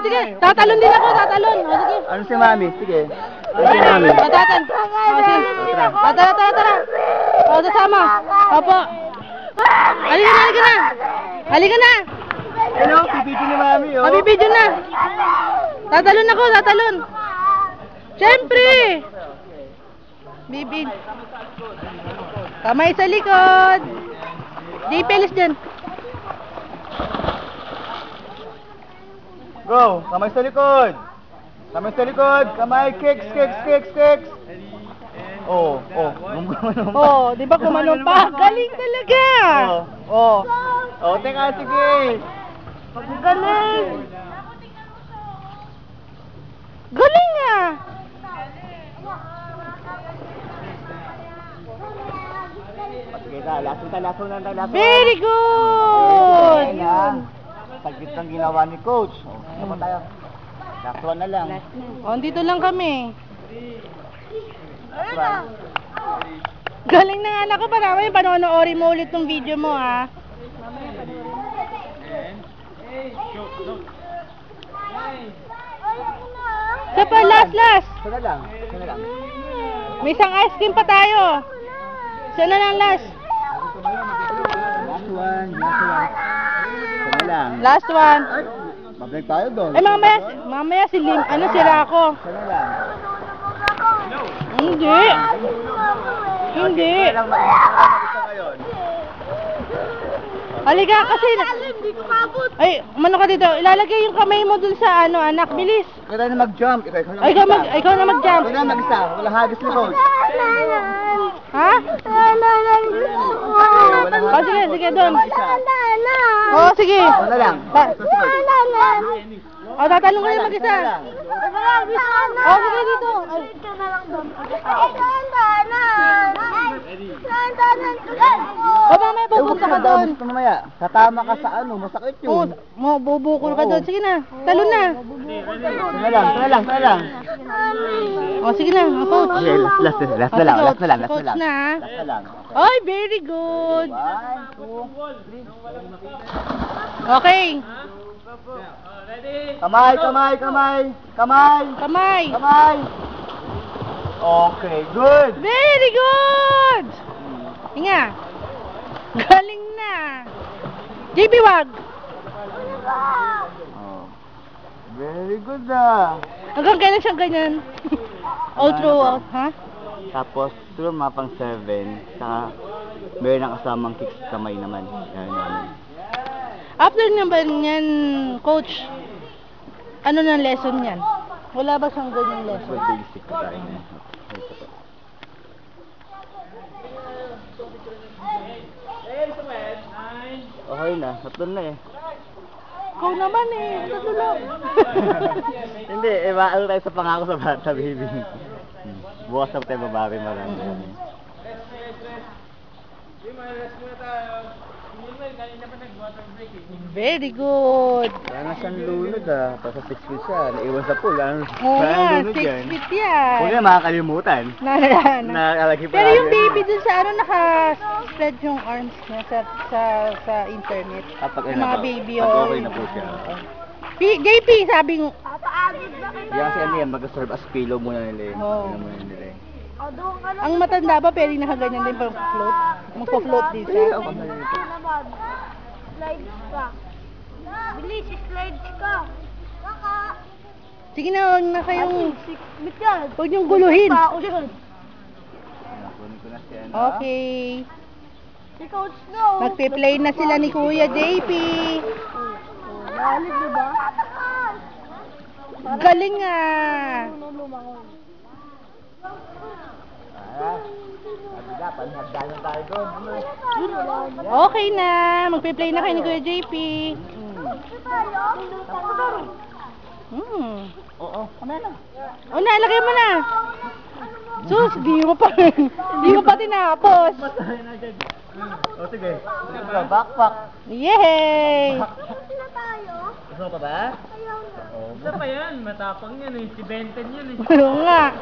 sige. Tatalon din ako, tatalon. O, sige. Ano si Mami? Sige. Ano si Mami? Tatatan. O, sige. Tara. O, sasama. Opo. Halika na. Halika na. Hello, bibidyo ni Mami, oh. Bibidyo na. Tatalon ako, tatalon. Siyempre. Bibid. Kamay sa likod. JPLS dyan. Go, kamay sa likod. Kamay sa likod. Kamay, kicks. Oh. Gumano pa. Oh, di ba kumano pa? Galing talaga. Oh, teka, sige. Galing. Galing ah. Sige na, lason na. Very good. Saglit ang ginawa ni Coach. Sama tayo. Last one na lang. Dito lang kami. Galing na nga anak ko, parang panonoorin mo ulit tong video mo ha. Isa pa, last. Sana lang. May isang ice cream pa tayo. Sana lang last. Last one. Sana lang. Last one. Mabalik tayo doon. Ay mamaya si Lim, sira ako. Sana lang. Hindi. Sana lang mag-isa ngayon. Halika kasi. Hindi ko mabot. Ay, umano ka dito. Ilalagay yung kamay mo dun sa anak. Bilis. Ikaw na mag-jump. Ikaw na mag-jump. Ikaw na mag-isa. Wala hagis ni Coach. Ha? Sige doon. Oo, sige. Wala lang. Tatanong kayo mag-isa. Sige dito. Mamaya pupunta ka doon. Mamaya, tatama ka sa masakit yun. Bubukol ka doon. Sige na, talon na. Sana lang. Sige na, coach. Last na lang. Coach na. Last na lang. Ay, very good. 1, 2, 3. Okay. Kamay. Okay, good. Very good. Hinga. Galing na. JB, wag. Very good Hanggang kailan siyang ganyan? All throughout, ha? Tapos, through mapang 7, saka meron ang kasamang kicks kamay naman. After naman yan, coach, ano na lesson yan? Wala ba siyang ganyang lesson? Basic ko tayo. Okay na, tatlo na eh. Ikaw naman eh, tatlo lang. Hindi, maano tayo sa pangako sa bata, baby. Bukas na tayo babawi marami. Very good. Wala na siyang lunod Pasa 6 feet siya, naiwan sa pool. Oo nga, 6 feet yan. Huwag na makakalimutan. Nakalagay pa pero yung baby dun sa naka-spread yung arms niya sa internet. Yung mga baby pag okay na po siya. JP, sabi mo. Yan kasi mag-serve as pillow muna nila yun. Ang matanda ba, pero nakaganyan din pag-float? Magpa-float din siya? Slides ka. Bilis, slides ka. Sige na, huwag na kayong... Huwag niyong guluhin. Okay. Si Coach no. Magpe-play na sila ni Kuya JP. Galit, diba? Galing nga. Okay na. Magpe-play na kayo ni Kuya JP. Oo, kamay na. Lagay mo na. Sus, di mo pa tinapos. Sige. Backpack. Yay! Gusto pa ba? Isa pa yan, matapang yan eh, si Benten yan eh. Oo nga.